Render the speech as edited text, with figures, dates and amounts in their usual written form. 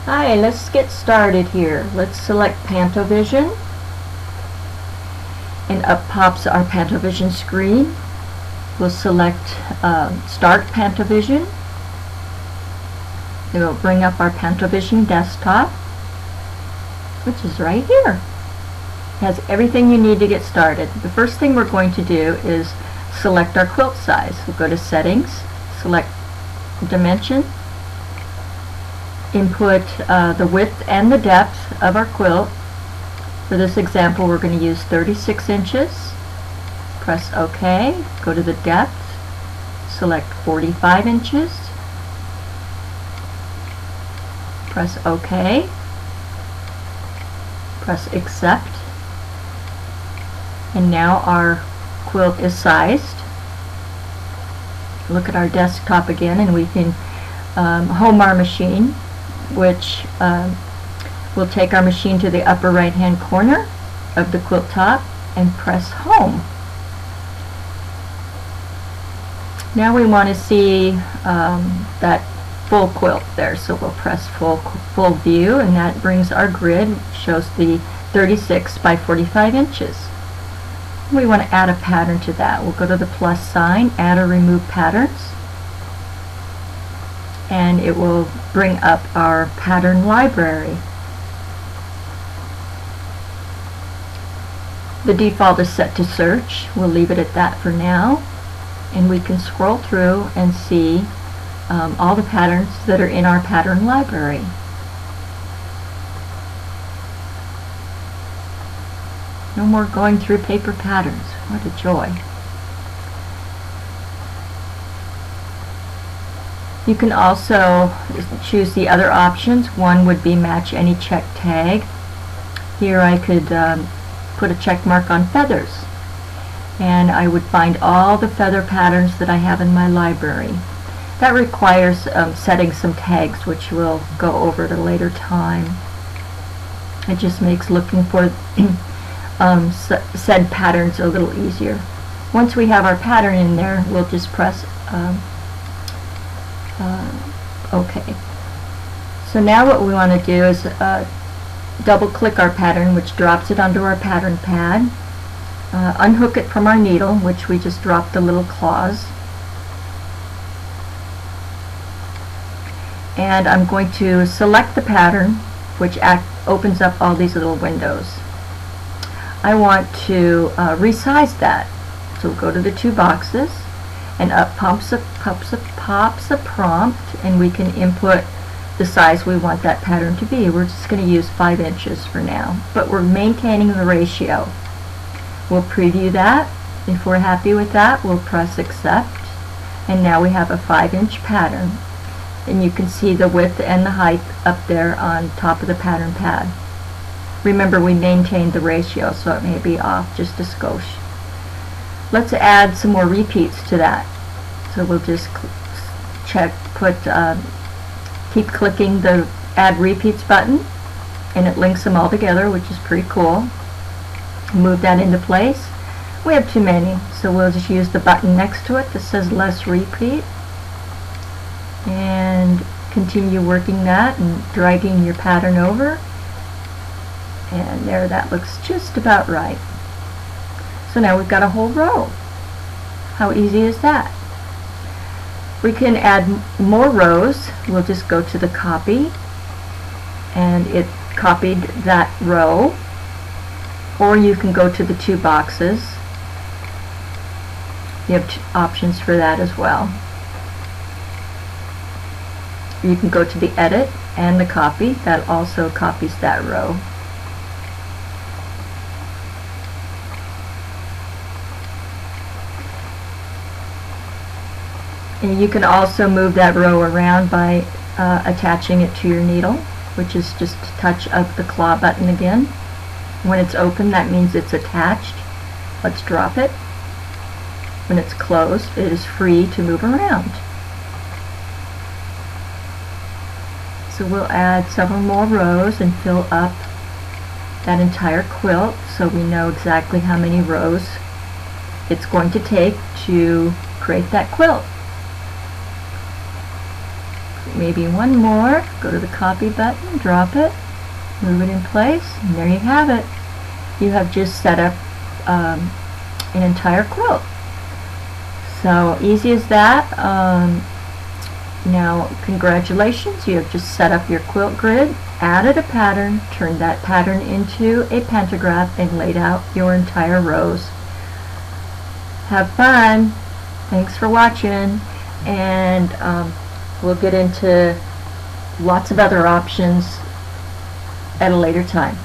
Hi, let's get started here. Let's select PantoVision, and up pops our PantoVision screen. We'll select Start PantoVision. It will bring up our PantoVision desktop, which is right here. It has everything you need to get started. The first thing we're going to do is select our quilt size. We'll go to Settings, select Dimension, input the width and the depth of our quilt. For this example, we're going to use 36 inches. Press OK. Go to the depth. Select 45 inches. Press OK. Press Accept. And now our quilt is sized. Look at our desktop again, and we can home our machine, which we'll take our machine to the upper right hand corner of the quilt top and press home. Now we want to see that full quilt there, so we'll press full view, and that brings our grid, shows the 36 by 45 inches. We want to add a pattern to that. We'll go to the plus sign, add or remove patterns, and it will bring up our pattern library. The default is set to search. We'll leave it at that for now, and we can scroll through and see all the patterns that are in our pattern library. No more going through paper patterns. What a joy. You can also choose the other options. One would be match any check tag. Here I could put a check mark on feathers, and I would find all the feather patterns that I have in my library. That requires setting some tags, which we'll go over at a later time. It just makes looking for said patterns a little easier. Once we have our pattern in there, we'll just press OK. So now what we want to do is double click our pattern, which drops it onto our pattern pad, unhook it from our needle, which we just dropped the little claws, and I'm going to select the pattern, which opens up all these little windows. I want to resize that, so we'll go to the two boxes, and up pops a prompt, and we can input the size we want that pattern to be. We're just going to use 5 inches for now, but we're maintaining the ratio. We'll preview that. If we're happy with that, we'll press Accept, and now we have a 5-inch pattern, and you can see the width and the height up there on top of the pattern pad. Remember, we maintained the ratio, so it may be off just a skosh. Let's add some more repeats to that. So we'll just keep clicking the Add Repeats button, and it links them all together, which is pretty cool. Move that into place. We have too many, so we'll just use the button next to it that says Less Repeat, and continue working that and dragging your pattern over. And there, that looks just about right. So now we've got a whole row. How easy is that? We can add more rows. We'll just go to the copy, and it copied that row. Or you can go to the two boxes. You have options for that as well. You can go to the edit and the copy. That also copies that row. And you can also move that row around by attaching it to your needle, which is just a touch of the claw button again. When it's open, that means it's attached. Let's drop it. When it's closed, it is free to move around. So we'll add several more rows and fill up that entire quilt, so we know exactly how many rows it's going to take to create that quilt. maybe one more. Go to the copy button, drop it, move it in place, and there you have it. You have just set up an entire quilt. So easy as that. Now, congratulations, you have just set up your quilt grid, added a pattern, turned that pattern into a pantograph, and laid out your entire rows. Have fun. Thanks for watching, and we'll get into lots of other options at a later time.